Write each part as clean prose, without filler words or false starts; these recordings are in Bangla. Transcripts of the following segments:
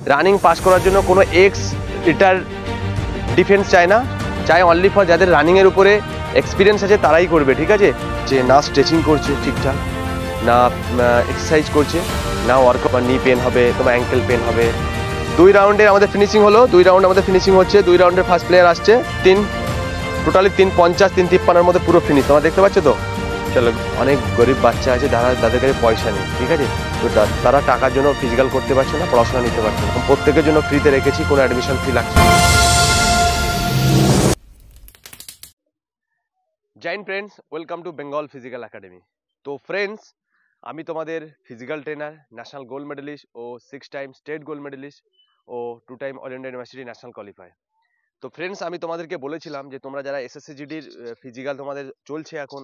রানিং পাস করার জন্য কোনো এক্স এটার ডিফেন্স চায় না, চাই অনলি ফর যাদের রানিংয়ের উপরে এক্সপিরিয়েন্স আছে তারাই করবে, ঠিক আছে? যে না স্ট্রেচিং করছে ঠিকঠাক, না এক্সারসাইজ করছে, না ওয়ার্কআউট, নি পেন হবে, তোমার অ্যাঙ্কেল পেন হবে। 2 রাউন্ডে আমাদের ফিনিশিং হলো, 2 রাউন্ডে আমাদের ফিনিশিং হচ্ছে। 2 রাউন্ডের ফার্স্ট প্লেয়ার আসছে, টোটালি 3:50 3:53 মধ্যে পুরো ফিনিশ। তোমরা দেখতে পাচ্ছ তো? চলো, অনেক গরিব বাচ্চা আছে তাদের কাছে পয়সা নেই, ঠিক আছে? তো তারা টাকার জন্য ফিজিক্যাল করতে পারছে না, পড়াশোনা নিতে পারছে না। প্রত্যেকের জন্য ফ্রিতে রেখেছি, কোনো অ্যাডমিশন ফি লাগছে না। Join friends, welcome to Bengal physical academy. তো ফ্রেন্ডস, আমি তোমাদের physical trainer, national gold medalist ও 6 টাইম স্টেট গোল্ড মেডেলিস্ট ও 2 time all India university national qualify. তো ফ্রেন্ডস, আমি তোমাদেরকে বলেছিলাম যে তোমরা যারা এসএসসিজিডির ফিজিক্যাল তোমাদের চলছে এখন,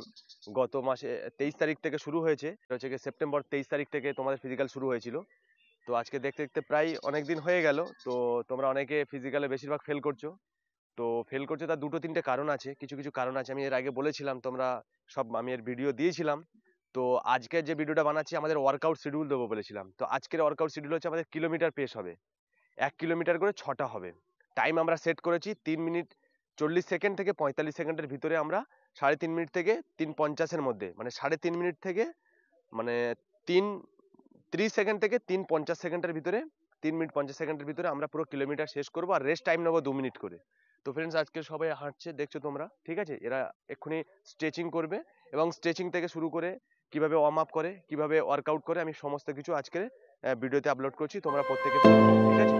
গত মাসে 23 তারিখ থেকে শুরু হয়েছে, হচ্ছে কি সেপ্টেম্বর 23 তারিখ থেকে তোমাদের ফিজিক্যাল শুরু হয়েছিল। তো আজকে দেখতে দেখতে প্রায় অনেক দিন হয়ে গেল। তো তোমরা অনেকে ফিজিক্যালে বেশিরভাগ ফেল করছো। তো ফেল করছে তার 2-3টে কারণ আছে, কিছু কারণ আছে। আমি এর আগে বলেছিলাম, তোমরা সব আমি এর ভিডিও দিয়েছিলাম। তো আজকে যে ভিডিওটা বানাচ্ছি, আমাদের ওয়ার্কআউট শিডিউল দেবো বলেছিলাম। তো আজকের ওয়ার্কআউট শিডিউল হচ্ছে আমাদের কিলোমিটার পেস হবে, 1 কিলোমিটার করে 6টা হবে। টাইম আমরা সেট করেছি 3 মিনিট 40 সেকেন্ড থেকে 45 সেকেন্ডের ভিতরে। আমরা 3.5 মিনিট থেকে 3:50-এর মধ্যে, মানে 3.5 মিনিট থেকে মানে 30 সেকেন্ড থেকে 3:50 সেকেন্ডের ভিতরে, 3 মিনিট 50 সেকেন্ডের ভিতরে আমরা পুরো কিলোমিটার শেষ করবো। আর রেস্ট টাইম নেবো 2 মিনিট করে। তো ফ্রেন্ডস, আজকে সবাই হাঁটছে দেখছো তোমরা, ঠিক আছে? এরা এক্ষুনি স্ট্রেচিং করবে, এবং স্ট্রেচিং থেকে শুরু করে কিভাবে ওয়ার্ম আপ করে, কিভাবে ওয়ার্কআউট করে, আমি সমস্ত কিছু আজকে ভিডিওতে আপলোড করছি। তোমরা প্রত্যেকে, ঠিক আছে?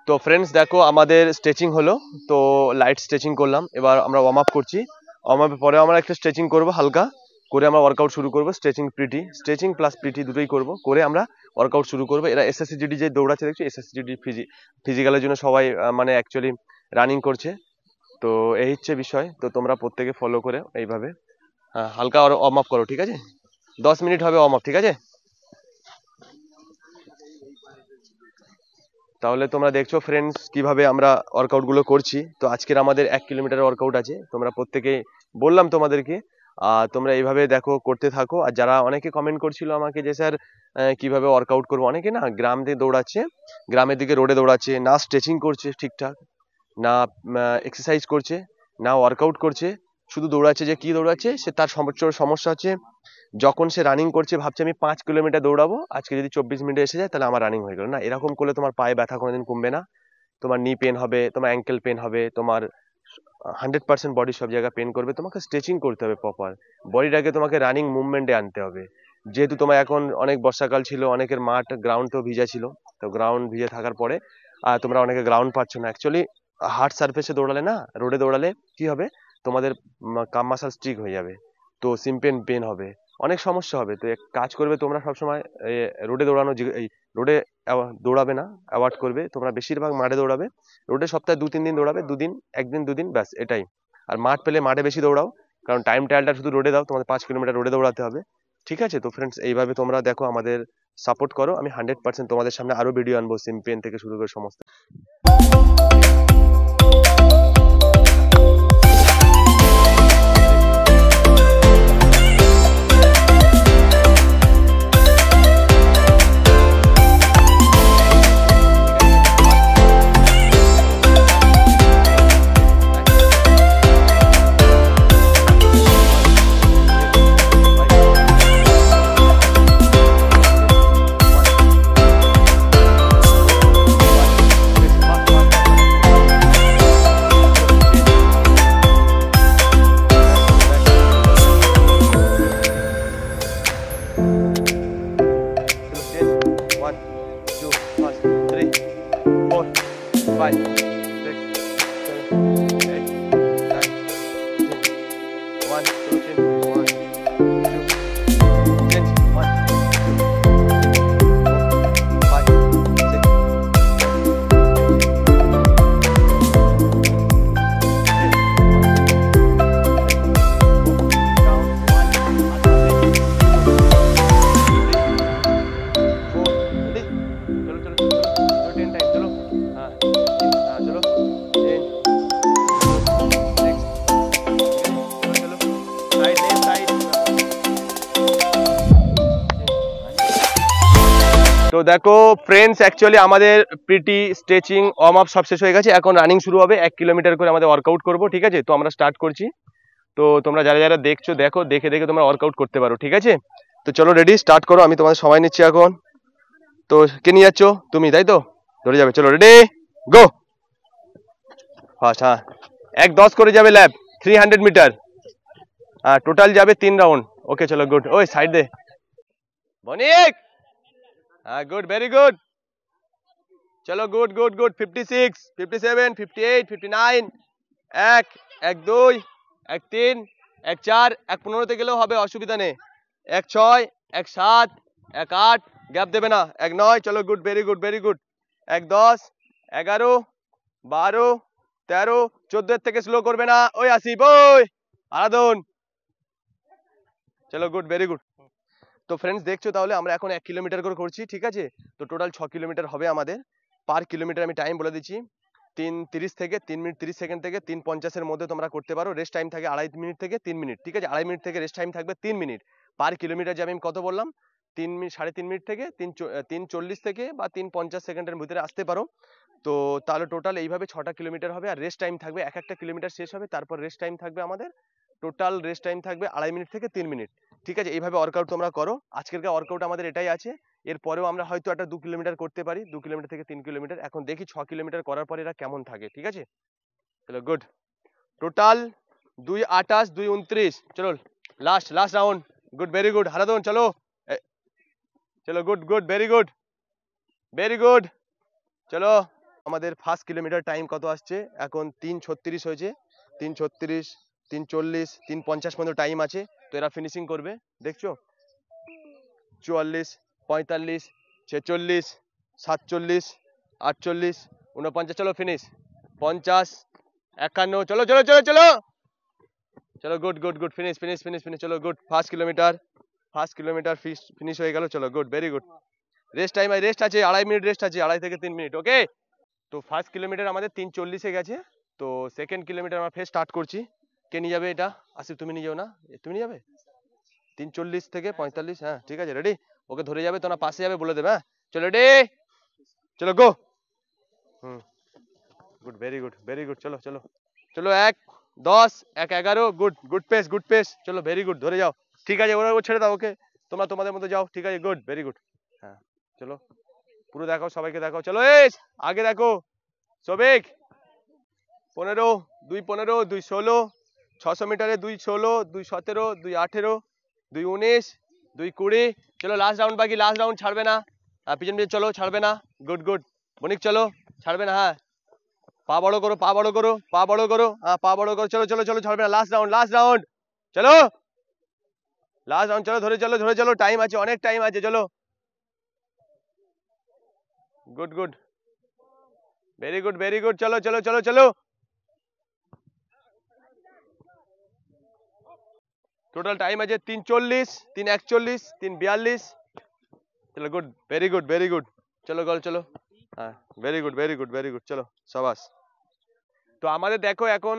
তো ফ্রেন্ডস দেখো, আমাদের স্ট্রেচিং হলো। তো লাইট স্ট্রেচিং করলাম, এবার আমরা ওয়ার্ম আপ করছি। ওয়ার্ম আপের পরে আমরা একটা স্ট্রেচিং করবো, হালকা করে আমরা ওয়ার্কআউট শুরু করবো। স্ট্রেচিং প্লাস পিটি দুটোই করবো, করে আমরা ওয়ার্কআউট শুরু করবো। এরা এসএসসিজিডি যে দৌড়াচ্ছে দেখছো, এসএসসিজিডি ফিজিক্যালের জন্য সবাই মানে অ্যাকচুয়ালি রানিং করছে। তো এই হচ্ছে বিষয়। তো তোমরা প্রত্যেকে ফলো করে এইভাবে হালকা ওয়ার্ম আপ করো, ঠিক আছে? 10 মিনিট হবে ওয়ার্ম আপ, ঠিক আছে? তাহলে তোমরা দেখছো ফ্রেন্ডস কিভাবে আমরা ওয়ার্কআউট গুলো করছি। তো আজকের আমাদের 1 কিলোমিটার ওয়ার্কআউট আছে। তোমরা প্রত্যেকে বললাম তোমাদেরকে, তোমরা এইভাবে দেখো, করতে থাকো। আর যারা অনেকে কমেন্ট করছিল আমাকে যে স্যার কিভাবে ওয়ার্কআউট করবো, অনেকে না গ্রাম দিয়ে দৌড়াচ্ছে, গ্রামের দিকে রোডে দৌড়াচ্ছে, না স্ট্রেচিং করছে ঠিকঠাক, না এক্সারসাইজ করছে, না ওয়ার্কআউট করছে, শুধু দৌড়াচ্ছে। যে কি দৌড়াচ্ছে, সে তার সমস্যা হচ্ছে যখন সে রানিং করছে ভাবছে আমি 5 কিলোমিটার দৌড়াবো, আজকে যদি 24 মিনিটে এসে যায় তাহলে আমার রানিং হয়ে গেল। না, এরকম করলে তোমার পায়ে ব্যথা কোনোদিন কমবে না। তোমার নি পেন হবে, তোমার অ্যাঙ্কেল পেন হবে, তোমার 100% বডি সব জায়গায় পেন করবে। তোমাকে স্ট্রেচিং করতে হবে প্রপার, বডিটাকে তোমাকে রানিং মুভমেন্টে আনতে হবে। যেহেতু তোমার এখন অনেক বর্ষাকাল ছিল, অনেকের মাঠ গ্রাউন্ড তো ভিজা ছিল। তো গ্রাউন্ড ভিজে থাকার পরে তোমরা অনেকে গ্রাউন্ড পাচ্ছ না। অ্যাকচুয়ালি হার্ড সারফেসে দৌড়ালে না, রোডে দৌড়ালে কি হবে, তোমাদের কাম মাসল স্ট্রিক হয়ে যাবে। তো সিম্পেন পেন হবে, অনেক সমস্যা হবে। তো এক কাজ করবে, তোমরা সবসময় রোডে দৌড়ানো, রোডে দৌড়াবে না, অ্যাভয়েড করবে। তোমরা বেশিরভাগ মাঠে দৌড়াবে। রোডে সপ্তাহে 2-3 দিন দৌড়াবে, 1 দিন 2 দিন, ব্যাস এটাই। আর মাঠ পেলে মাঠে বেশি দৌড়াও, কারণ টাইম ট্রায়ালটা শুধু রোডে দাও, তোমাদের 5 কিলোমিটার রোডে দৌড়াতে হবে, ঠিক আছে? তো ফ্রেন্ডস, এইভাবে তোমরা দেখো, আমাদের সাপোর্ট করো। আমি 100% তোমাদের সামনে আরো ভিডিও আনবো, সিম্পেন থেকে শুরু করে সমস্ত। 5 6 7 8 9 10 1 2 change 1 5 6 তো দেখো ফ্রেন্ডস, অ্যাকচুয়ালি আমাদের পিটি স্ট্রেচিং ওয়ার্ম আপ সব শেষ হয়ে গেছে। এখন রানিং শুরু হবে, 1 কিলোমিটার করে আমাদের ওয়ার্কআউট করবো, ঠিক আছে? তো আমরা স্টার্ট করছি। তো তোমরা যারা যারা দেখছো দেখো, দেখে দেখে তোমরা ওয়ার্কআউট করতে পারো, ঠিক আছে? তো চলো রেডি, স্টার্ট করো। আমি তোমাদের সময় নিচ্ছি এখন। তো কে নিয়ে যাচ্ছ? তুমি, তাই তো? ধরে যাবে, চলো রেডি গো। ফার্স্ট, হ্যাঁ 1-10 করে যাবে ল্যাব, 300 মিটার। হ্যাঁ টোটাল যাবে 3 রাউন্ড। ওকে চলো, গুড। ওই সাইড দে বনিক। হ্যাঁ গুড, ভেরি গুড। চলো গুড গুড গুড। 56 57 58 59 1 1 2 1 3 1 4 1 15 তে গেলেও হবে, অসুবিধা নেই। 1 6 1 7 1 8, গ্যাপ দেবে না। 1 9, চলো good, very good very good. 1 10 11 12 13 14 এর থেকে স্লো করবে না। ওই আসিফ, ওই আরাধন, চলো গুড, ভেরি গুড। তো ফ্রেন্ডস দেখছো তাহলে আমরা এখন 1 কিলোমিটার করে করছি, ঠিক আছে? তো টোটাল 6 কিলোমিটার হবে আমাদের। পার কিলোমিটার আমি টাইম বলে দিচ্ছি, 3:30 থেকে 3 মিনিট 30 সেকেন্ড থেকে 3:50 এর মধ্যে তোমরা করতে পারো। রেস্ট টাইম থাকে 2.5 মিনিট থেকে 3 মিনিট, ঠিক আছে? 2.5 মিনিট থেকে রেস্ট টাইম থাকবে 3 মিনিট। পার কিলোমিটার যাবে, আমি কত বললাম, 3 মিনিট 3.5 মিনিট থেকে 3:40 থেকে বা 3:50 সেকেন্ডের ভিতরে আসতে পারো। তো তাহলে টোটাল এইভাবে 6টা কিলোমিটার হবে। আর রেস্ট টাইম থাকবে, এক একটা কিলোমিটার শেষ হবে তারপর রেস্ট টাইম থাকবে আমাদের, টোটাল রেস্ট টাইম থাকবে 2.5 মিনিট থেকে 3 মিনিট, ঠিক আছে? এইভাবে ওয়ার্কআউট তোমরা করো। আজকের ওয়ার্কআউট আমাদের এটাই আছে। এরপরেও আমরা হয়তো একটা 2 কিলোমিটার করতে পারি, 2 কিলোমিটার থেকে 3 কিলোমিটার। এখন দেখি 6 কিলোমিটার করার পরে এরা কেমন থাকে, ঠিক আছে? চলো গুড। টোটাল 2:28 2:29। চলো last last round. Good, very good. হারাদন চলো, চলো good good, very good very good. চলো আমাদের ফার্স্ট কিলোমিটার টাইম কত আসছে এখন? 3:36 হয়েছে। 3:36 3:40 3:50 পর্যন্ত টাইম আছে। তো এরা ফিনিশিং করবে, দেখছো? 44 45 46 47 48 49, চলো ফিনিশ। 50 51, চলো চলো চলো চলো চলো good good good, finish finish finish finish. চলো গুড, ফার্স্ট কিলোমিটার ফিনিশ হয়ে গেল। চলো good, very good. Rest time, rest আছে 2.5 মিনিট, রেস্ট আছে 2.5 থেকে 3 মিনিট, ওকে? তো ফার্স্ট কিলোমিটার আমাদের 3:40 গেছে। তো সেকেন্ড কিলোমিটার আমরা ফের স্টার্ট করছি। কে নিয়ে যাবে এটা? আসিফ তুমি নিয়ে যাও না? তুমি নিয়ে যাবে? 3:40 থেকে 45, হ্যাঁ ঠিক আছে, রেডি? ওকে ধরে যাবে, তোমরা পাশে যাবে, বলে দেবে, হ্যাঁ? চলো রেডি, চলো go. Good, very good very good. চলো চলো চলো। 1 10 1 11, good good pace good pace. চলো ভেরি গুড, ধরে যাও, ঠিক আছে? ওরা ছেড়ে দাও, ওকে? তোমরা তোমাদের মতো যাও, ঠিক আছে? Good, very good. হ্যাঁ চলো পুরো দেখাও, সবাইকে দেখাও। চলো এই আগে দেখো, সবিক 15 2:15 2:16, 600 মিটারে 2:16 2:17 2:18 2:19 2:20। চলো লাস্ট রাউন্ড বাকি, লাস্ট রাউন্ড, ছাড়বে না। পিছন পিছন চলো, ছাড়বে না। গুড গুড বনিক, চলো ছাড়বে না। হ্যাঁ পা বড় করো, পা বড় করো, পা বড় করো, হ্যাঁ পা বড় করো। চলো চলো চলো, ছাড়বে না। লাস্ট রাউন্ড, লাস্ট রাউন্ড, চলো লাস্ট রাউন্ড। চলো ধরে চলো, ধরে চলো, টাইম আছে, অনেক টাইম আছে। চলো good good, very good very good. চলো চলো চলো চলো। টোটাল টাইম আছে 3:40 3:41 3:42। চলো good, very good very good. চলো গল চলো, হ্যাঁ very good very good very good. চলো সাবাস। তো আমাদের দেখো এখন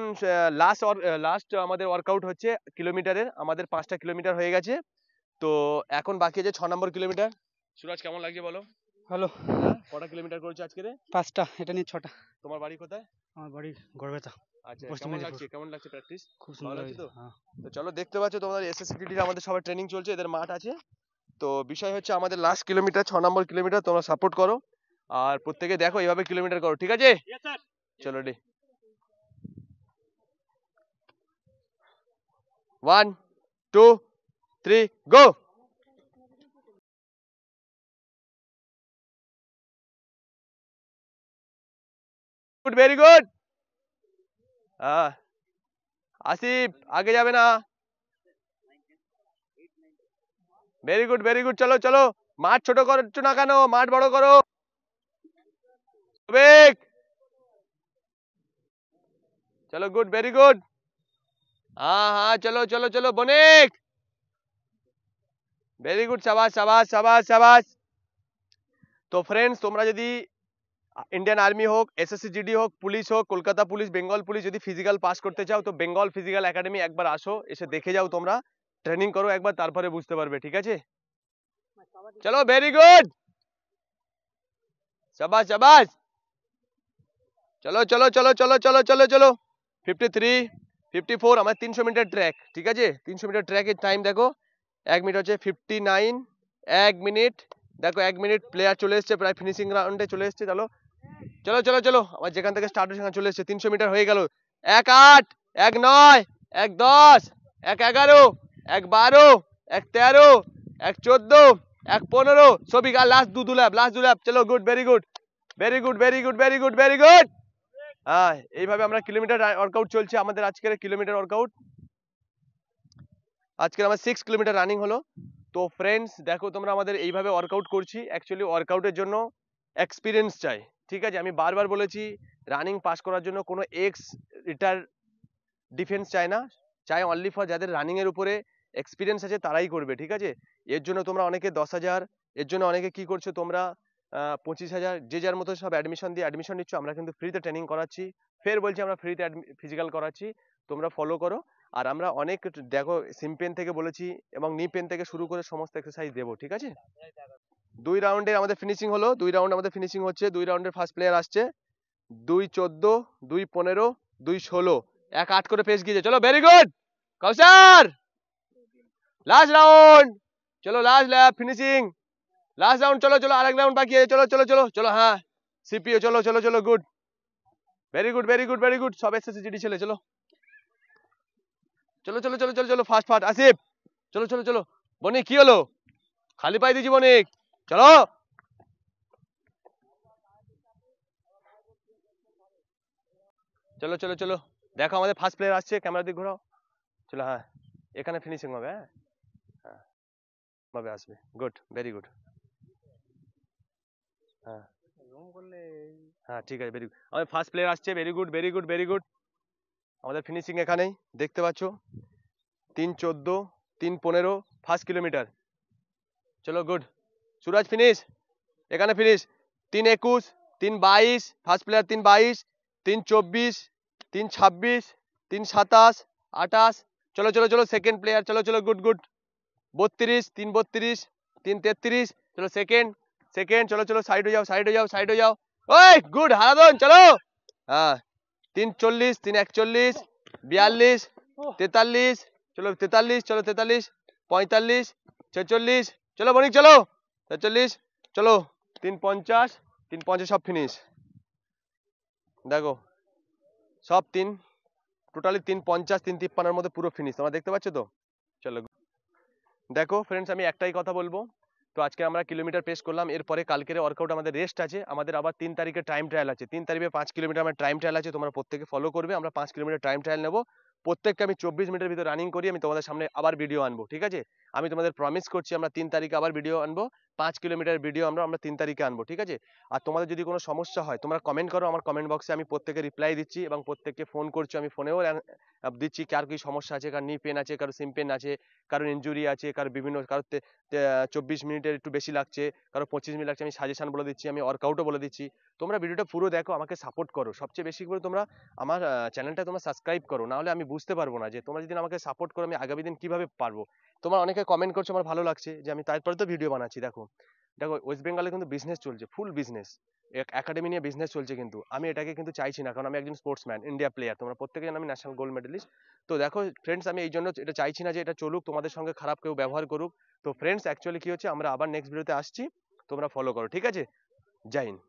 লাস্ট আমাদের ওয়ার্কআউট হচ্ছে কিলোমিটারের। আমাদের 5টা কিলোমিটার হয়ে গেছে। তো এখন বাকি আছে 6 নম্বর কিলোমিটার। সুরাজ কেমন লাগছে বলো? ভালো। কটা কিলোমিটার করেছো আজকে রে? 5টা, এটা নিয়ে 6টা। তোমার বাড়ি কোথায়? আমার বাড়ি গড়বেতা। আচ্ছা, পশ্চিম কেমন মেদিনীপুর। লাগছে, কেমন লাগছে প্র্যাকটিস? খুব ভালো সুন্দর লাগছে হয়েছে, তো? হ্যাঁ। তো চলো, দেখতে পাচ্ছ তোমাদের এসএসসিটির আমাদের সবার ট্রেনিং চলছে, এদের মাঠ আছে। তো বিষয় হচ্ছে আমাদের লাস্ট কিলোমিটার 6 নম্বর কিলোমিটার, তোমরা সাপোর্ট করো আর প্রত্যেকে দেখো এইভাবে কিলোমিটার করো, ঠিক আছে? চলো ready, 1 2 3 go. Good, very good. Asif আগে যাবে না। Very good, very good. চলো চলো, মাঠ ছোট করছো না কেন, মাঠ বড় করো। বিবেক, চলো, গুড, ভেরি গুড। হ্যাঁ, চলো চলো চলো, বনিক, ভেরি গুড, সাবাস সাবাস সাবাস সাবাস। তো ফ্রেন্ডস, তোমরা যদি ইন্ডিয়ান আর্মি হোক, এসএসসি জিডি হোক, পুলিশ হোক, কলকাতা পুলিশ, বেঙ্গল পুলিশ, যদি ফিজিক্যাল পাস করতে চাও তো বেঙ্গল ফিজিক্যাল একাডেমি একবার আসো, এসে দেখে যাও, তোমরা ট্রেনিং করো একবার, তারপরে বুঝতে পারবে, ঠিক আছে? চলো, ভেরি গুড, শাবাশ শাবাশ। চলো চলো চলো চলো চলো চলো চলো, 53, 54, আমার 300 মিটার ট্র্যাক, ঠিক আছে? 300 মিটার ট্র্যাকের টাইম দেখো, 1 মিনিট হচ্ছে 59, 1 মিনিট, দেখো 1 মিনিট, প্লেয়ার চলে এসছে, প্রায় ফিনিশিং রাউন্ডে চলে এসছে। চলো চলো চলো চলো, আমার যেখান থেকে স্টার্ট সেখানে চলে এসছে। 300 মিটার হয়ে গেল। 1:08, 1:09, 1:10, 1:11, 1:12, 1:13, 1:14, 1:15, সবই লাস্ট দু ল্যাপ, লাস্ট দু ল্যাপ। চলো, good, very good, very good, very good, very good, very good. এইভাবে আমরা কিলোমিটার ওয়ার্কআউট চলছে আমাদের আজকের কিলোমিটার ওয়ার্কআউট। আজকের আমার 6 কিলোমিটার রানিং হলো। তো ফ্রেন্ডস দেখো, তোমরা আমাদের এইভাবে ওয়ার্কআউট করছি। অ্যাকচুয়ালি ওয়ার্কআউটের জন্য এক্সপিরিয়েন্স চাই, ঠিক আছে? আমি বারবার বলেছি, রানিং পাস করার জন্য কোনো এক্স রিটার ডিফেন্স চাই না, চাই অনলি ফর যাদের রানিং এর উপরে এক্সপিরিয়েন্স আছে তারাই করবে, ঠিক আছে? এর জন্য তোমরা অনেকে 10,000, এর জন্য অনেকে কি করছো তোমরা 25,000, যে যার মতো সব অ্যাডমিশন দিয়ে অ্যাডমিশন নিচ্ছ। আমরা কিন্তু ফ্রিতে ট্রেনিং করাচ্ছি, ফের বলছি আমরা ফ্রিতে ফিজিক্যাল করাচ্ছি, তোমরা ফলো করো। আর আমরা অনেক, দেখো, সিমপেন থেকে বলেছি এবং নি পেন থেকে শুরু করে সমস্ত এক্সারসাইজ দেবো, ঠিক আছে? 2 রাউন্ডে আমাদের ফিনিশিং হলো, 2 রাউন্ড আমাদের ফিনিশিং হচ্ছে। 2 রাউন্ডের ফার্স্ট প্লেয়ার আসছে, 2:14, 2:15, 2:16, 1:08 করে পেস গিয়েছে। চলো, ভেরি গুড কাউসার। লাস্ট রাউন্ড, চলো, লাস্ট ল্যাপ, ফিনিশিং, লাস্ট রাউন্ড। চলো চলো, আরেক রাউন্ড বাকি আছে। চলো চলো চলো চলো, হ্যাঁ, সিপিও, চলো চলো চলো, good, very good, very good, very good. সব এসএসসি জিডি ছেলে, চলো চলো চলো চলো চলো চলো, ফাস্ট ফাস্ট। আসিফ, চলো চলো চলো। বনিক, কি হলো? খালি পাই দিয়েছি বনিক, চলো। চলো চলো চলো, দেখো আমাদের ফার্স্ট প্লেয়ার আসছে, ক্যামেরা দিক ঘোরাও। চলো, হ্যাঁ, এখানে ফিনিশিং হবে। হ্যাঁ হ্যাঁ, ভাবে আসবে, গুড, ভেরি গুড। হ্যাঁ হ্যাঁ, ঠিক আছে, ভেরি গুড। আমাদের ফার্স্ট প্লেয়ার আসছে, very good, very good, very good. আমাদের ফিনিশিং এখানেই দেখতে পাচ্ছ, 3:14, 3:15, ফার্স্ট কিলোমিটার। চলো, গুড, সুরাজ ফিনিশ, এখানে ফিনিশ। 3:21, 3:22, first player 3:22, 3:24, 3:26, 3:27, 28। চলো চলো চলো, সেকেন্ড প্লেয়ার, চলো চলো, গুড গুড। 32, 3:32, 3:33, চলো, সেকেন্ড সেকেন্ড। চলো চলো, সাইড হয়ে যাও, সাইড হয়ে যাও, সাইড হয়ে যাও। ওই গুড, হারাদন, চলো। হ্যাঁ, 3:40, 3:41, 42, 43, চলো 43, চলো 43, 45, 46, চলো বণিক, চলো 46, চলো 3:50, 3:50, সব ফিনিশ। দেখো, সব টোটালি 3:50, 3:53 মধ্যে পুরো ফিনিশ, তোমরা দেখতে পাচ্ছ তো? চলো, দেখো ফ্রেন্ডস, আমি একটাই কথা বলবো। তো আজকে আমরা কিলোমিটার পেস করলাম, এরপরে কালকের ওয়ার্কআউট আমাদের রেস্ট আছে, আমাদের আবার 3 তারিখে টাইম ট্রায়াল আছে। 3 তারিখে 5 কিলোমিটার আমার টাইম ট্রায়াল আছে, তোমরা প্রত্যেকে ফলো করবে। আমরা 5 কিলোমিটার টাইম ট্রায়াল নেবো, প্রত্যেককে আমি 24 মিনিটের ভিতরে রানিং করি, আমি তোমাদের সামনে আবার ভিডিও আনবো, ঠিক আছে? আমি তোমাদের প্রমিস করছি, আমরা 3 তারিখে আবার ভিডিও আনবো, 5 কিলোমিটার ভিডিও আমরা 3 তারিখে আনবো, ঠিক আছে? আর তোমাদের যদি কোনো সমস্যা হয় তোমরা কমেন্ট করো, আমার কমেন্ট বক্সে আমি প্রত্যেকে রিপ্লাই দিচ্ছি এবং প্রত্যেককে ফোন করছি, আমি ফোনেও দিচ্ছি কার কি সমস্যা আছে, কার নি পেন আছে, কারো সিম পেন আছে, কারো ইনজুরি আছে, কারো বিভিন্ন, কারো 24 মিনিটের একটু বেশি লাগছে, কারো 25 মিনিট লাগছে, আমি সাজেশন বলে দিচ্ছি, আমি ওয়ার্কআউটও বলে দিচ্ছি। তোমরা ভিডিওটা পুরো দেখো, আমাকে সাপোর্ট করো, সবচেয়ে বেশি করে তোমরা আমার চ্যানেলটা তোমরা সাবস্ক্রাইব করো, না হলে আমি বুঝতে পারবো না যে তোমরা যদি আমাকে সাপোর্ট করো আমি আগামী দিন কিভাবে পারবো। তোমরা অনেকে কমেন্ট করছো, আমার ভালো লাগছে যে আমি তারপরে তো ভিডিও বানাচ্ছি। দেখো দেখো, ওয়েস্ট বেঙ্গলে কিন্তু বিজনেস চলছে, ফুল বিজনেস, একাডেমি নিয়ে বিজনেস চলছে, কিন্তু আমি এটাকে কিন্তু চাইছি না, কারণ আমি একজন স্পোর্টসম্যান, ইন্ডিয়া প্লেয়ার, তোমরা প্রত্যেকে জানো আমি ন্যাশনাল গোল্ড মেডেলিস্ট। তো দেখো ফ্রেন্ডস, আমি এই জন্য এটা চাইছি না যে এটা চলুক, তোমাদের সঙ্গে খারাপ কেউ ব্যবহার করুক। তো ফ্রেন্ডস, অ্যাকচুয়ালি কি হচ্ছে, আমরা আবার নেক্সট ভিডিওতে আসছি, তোমরা ফলো করো, ঠিক আছে? জয় হিন্দ।